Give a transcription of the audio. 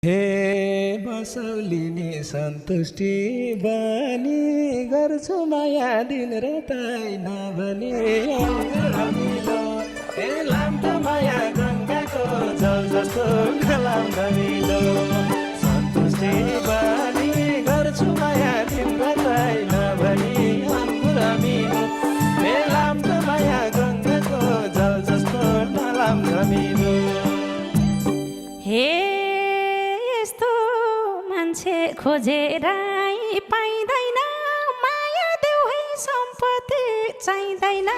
हे बसौलिनी सन्तुष्टि बनी गर्छु माया दिन रातै नभनी रमिलो हे लाम्टो माया गङ्गाको जल जस्तो कलाम रमिलो सन्तुष्टि बनी गर्छु माया दिन रातै नभनी रमिलो हे लाम्टो माया गङ्गाको जल जस्तो कलाम रमिलो हे मान्छे खोजेर पाइँदैन माया देऊ है सम्पत्ति चाहिँदैन